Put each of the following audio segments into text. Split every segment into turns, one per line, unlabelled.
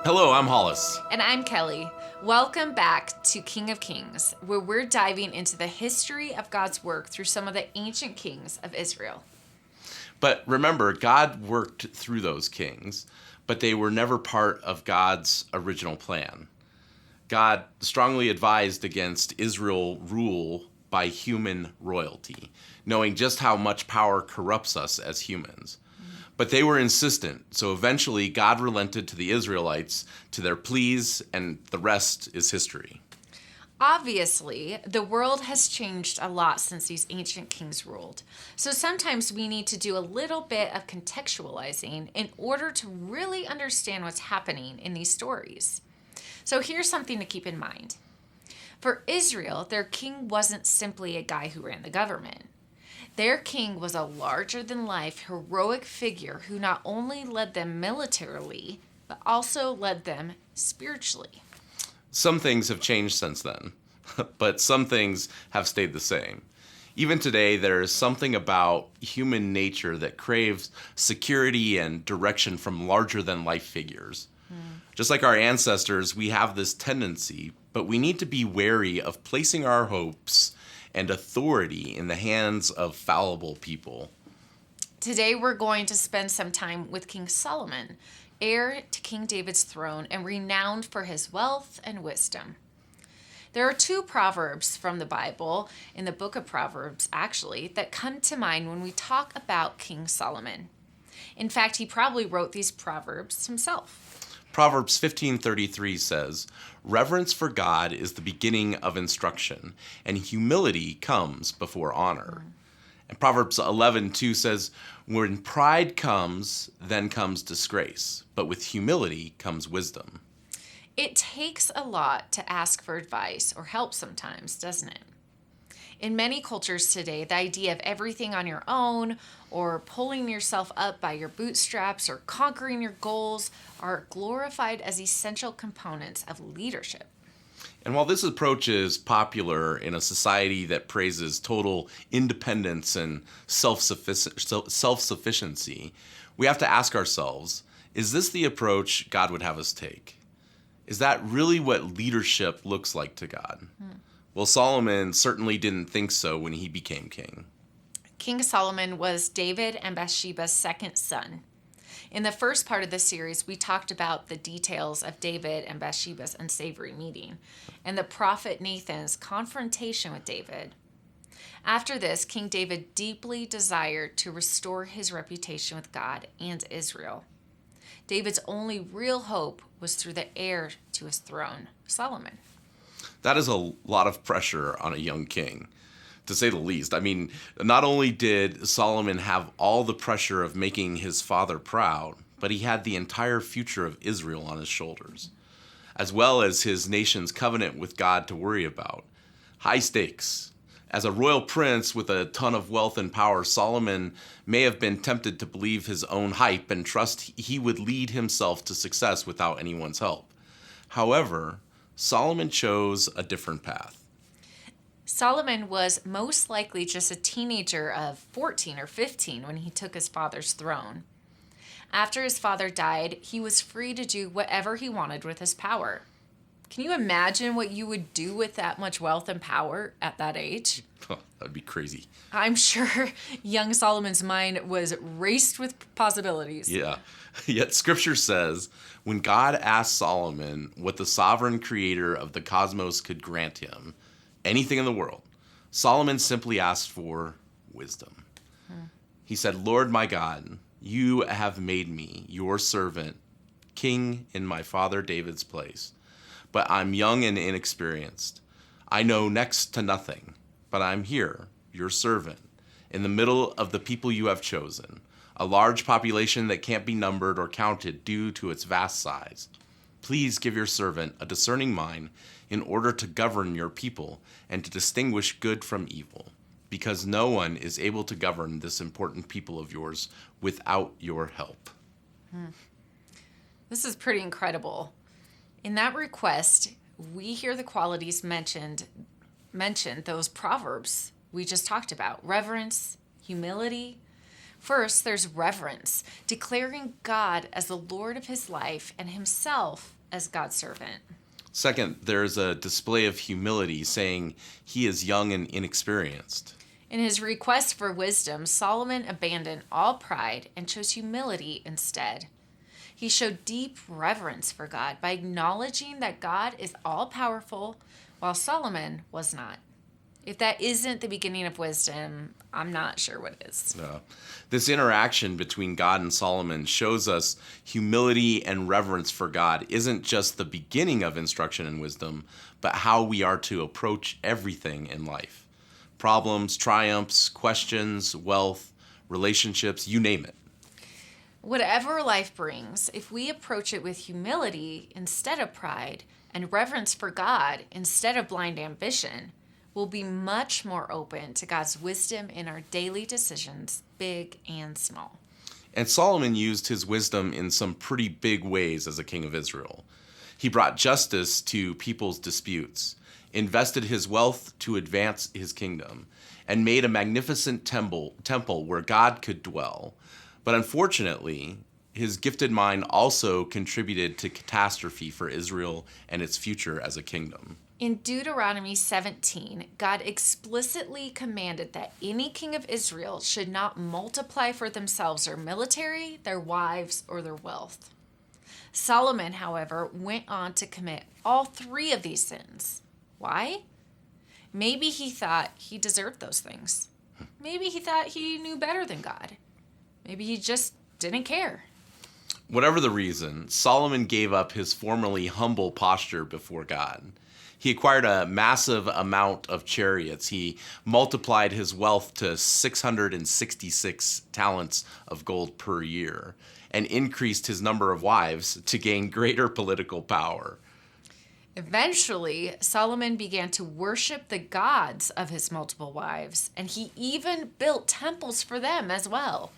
Hello, I'm Hollis.
And I'm Kelly. Welcome back to King of Kings, where we're diving into the history of God's work through some of the ancient kings of Israel.
But remember, God worked through those kings, but they were never part of God's original plan. God strongly advised against Israel rule by human royalty, knowing just how much power corrupts us as humans. But they were insistent, so eventually God relented to the Israelites, to their pleas, and the rest is history.
Obviously, the world has changed a lot since these ancient kings ruled. So sometimes we need to do a little bit of contextualizing in order to really understand what's happening in these stories. So here's something to keep in mind. For Israel, their king wasn't simply a guy who ran the government. Their king was a larger-than-life, heroic figure who not only led them militarily, but also led them spiritually.
Some things have changed since then, but some things have stayed the same. Even today, there is something about human nature that craves security and direction from larger-than-life figures. Just like our ancestors, we have this tendency, but we need to be wary of placing our hopes and authority in the hands of fallible people.
Today we're going to spend some time with King Solomon, heir to King David's throne and renowned for his wealth and wisdom. There are two proverbs from the Bible, in the book of Proverbs actually, that come to mind when we talk about King Solomon. In fact, he probably wrote these proverbs himself.
Proverbs 15:33 says, "Reverence for God is the beginning of instruction, and humility comes before honor." And Proverbs 11:2 says, "When pride comes, then comes disgrace, but with humility comes wisdom."
It takes a lot to ask for advice or help sometimes, doesn't it? In many cultures today, the idea of everything on your own or pulling yourself up by your bootstraps or conquering your goals are glorified as essential components of leadership.
And while this approach is popular in a society that praises total independence and self-sufficiency, we have to ask ourselves, is this the approach God would have us take? Is that really what leadership looks like to God? Well, Solomon certainly didn't think so when he became king.
King Solomon was David and Bathsheba's second son. In the first part of the series, we talked about the details of David and Bathsheba's unsavory meeting and the prophet Nathan's confrontation with David. After this, King David deeply desired to restore his reputation with God and Israel. David's only real hope was through the heir to his throne, Solomon.
That is a lot of pressure on a young king, to say the least. I mean, not only did Solomon have all the pressure of making his father proud, but he had the entire future of Israel on his shoulders, as well as his nation's covenant with God to worry about. High stakes. As a royal prince with a ton of wealth and power, Solomon may have been tempted to believe his own hype and trust he would lead himself to success without anyone's help. However, Solomon chose a different path.
Solomon was most likely just a teenager of 14 or 15 when he took his father's throne. After his father died, he was free to do whatever he wanted with his power. Can you imagine what you would do with that much wealth and power at that age?
That'd be crazy.
I'm sure young Solomon's mind was raced with possibilities.
Yeah. Yet scripture says, when God asked Solomon what the sovereign creator of the cosmos could grant him, anything in the world, Solomon simply asked for wisdom. He said, "Lord my God, you have made me your servant, king in my father David's place. But I'm young and inexperienced. I know next to nothing, but I'm here, your servant, in the middle of the people you have chosen, a large population that can't be numbered or counted due to its vast size. Please give your servant a discerning mind in order to govern your people and to distinguish good from evil, because no one is able to govern this important people of yours without your help."
This is pretty incredible. In that request, we hear the qualities mentioned, those proverbs we just talked about: reverence, humility, First, there's reverence, declaring God as the Lord of his life and himself as God's servant.
Second, there's a display of humility, saying he is young and inexperienced.
In his request for wisdom, Solomon abandoned all pride and chose humility instead. He showed deep reverence for God by acknowledging that God is all-powerful, while Solomon was not. If that isn't the beginning of wisdom, I'm not sure what is.
This interaction between God and Solomon shows us humility and reverence for God isn't just the beginning of instruction and wisdom, but how we are to approach everything in life. Problems, triumphs, questions, wealth, relationships, you name it.
Whatever life brings, if we approach it with humility instead of pride and reverence for God instead of blind ambition, we'll be much more open to God's wisdom in our daily decisions, big and small.
And Solomon used his wisdom in some pretty big ways as a king of Israel. He brought justice to people's disputes, invested his wealth to advance his kingdom, and made a magnificent temple where God could dwell. But unfortunately, his gifted mind also contributed to catastrophe for Israel and its future as a kingdom.
In Deuteronomy 17, God explicitly commanded that any king of Israel should not multiply for themselves their military, their wives, or their wealth. Solomon, however, went on to commit all three of these sins. Why? Maybe he thought he deserved those things. Maybe he thought he knew better than God. Maybe he just didn't care.
Whatever the reason, Solomon gave up his formerly humble posture before God. He acquired a massive amount of chariots. He multiplied his wealth to 666 talents of gold per year and increased his number of wives to gain greater political power.
Eventually, Solomon began to worship the gods of his multiple wives, and he even built temples for them as well.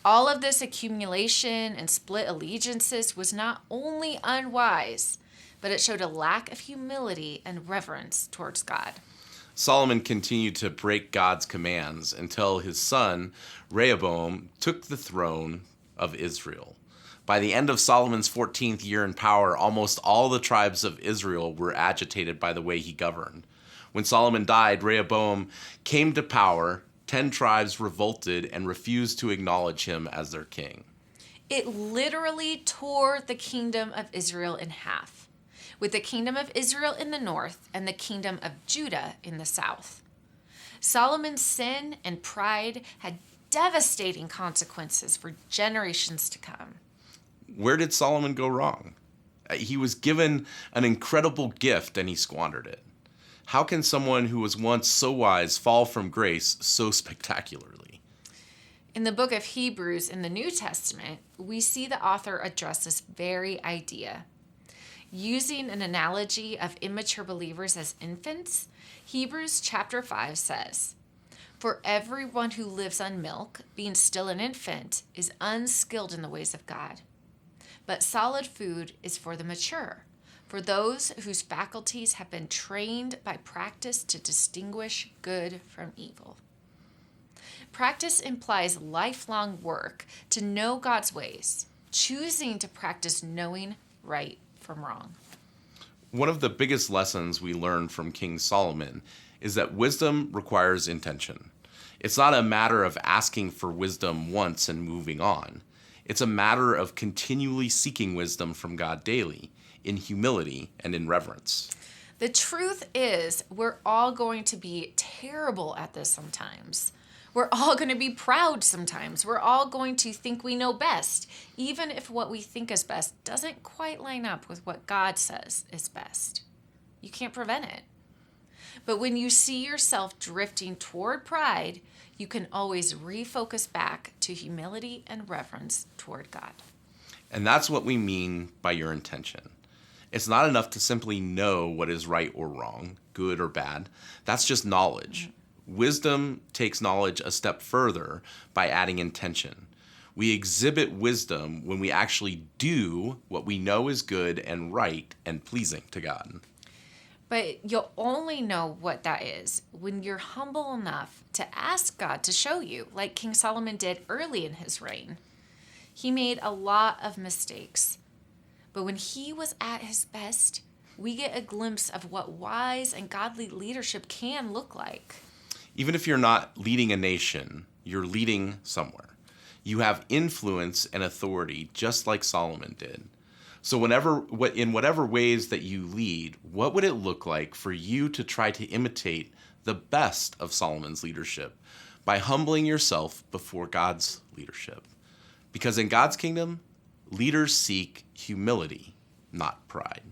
All of this accumulation and split allegiances was not only unwise, but it showed a lack of humility and reverence towards God.
Solomon continued to break God's commands until his son, Rehoboam, took the throne of Israel. By the end of Solomon's 14th year in power, almost all the tribes of Israel were agitated by the way he governed. When Solomon died, Rehoboam came to power. 10 tribes revolted and refused to acknowledge him as their king.
It literally tore the kingdom of Israel in half, with the kingdom of Israel in the north and the kingdom of Judah in the south. Solomon's sin and pride had devastating consequences for generations to come.
Where did Solomon go wrong? He was given an incredible gift and he squandered it. How can someone who was once so wise fall from grace so spectacularly?
In the book of Hebrews in the New Testament, we see the author address this very idea. Using an analogy of immature believers as infants, Hebrews chapter 5 says, "For everyone who lives on milk, being still an infant, is unskilled in the ways of God. But solid food is for the mature, for those whose faculties have been trained by practice to distinguish good from evil." Practice implies lifelong work to know God's ways, choosing to practice knowing right from wrong.
One of the biggest lessons we learn from King Solomon is that wisdom requires intention. It's not a matter of asking for wisdom once and moving on. It's a matter of continually seeking wisdom from God daily, in humility and in reverence.
The truth is, we're all going to be terrible at this sometimes. We're all going to be proud sometimes. We're all going to think we know best, even if what we think is best doesn't quite line up with what God says is best. You can't prevent it. But when you see yourself drifting toward pride, you can always refocus back to humility and reverence toward God.
And that's what we mean by your intention. It's not enough to simply know what is right or wrong, good or bad. That's just knowledge. Wisdom takes knowledge a step further by adding intention. We exhibit wisdom when we actually do what we know is good and right and pleasing to God.
But you'll only know what that is when you're humble enough to ask God to show you, like King Solomon did early in his reign. He made a lot of mistakes, but when he was at his best, we get a glimpse of what wise and godly leadership can look like.
Even if you're not leading a nation, you're leading somewhere. You have influence and authority just like Solomon did. So in whatever ways that you lead, what would it look like for you to try to imitate the best of Solomon's leadership by humbling yourself before God's leadership? Because in God's kingdom, leaders seek humility, not pride.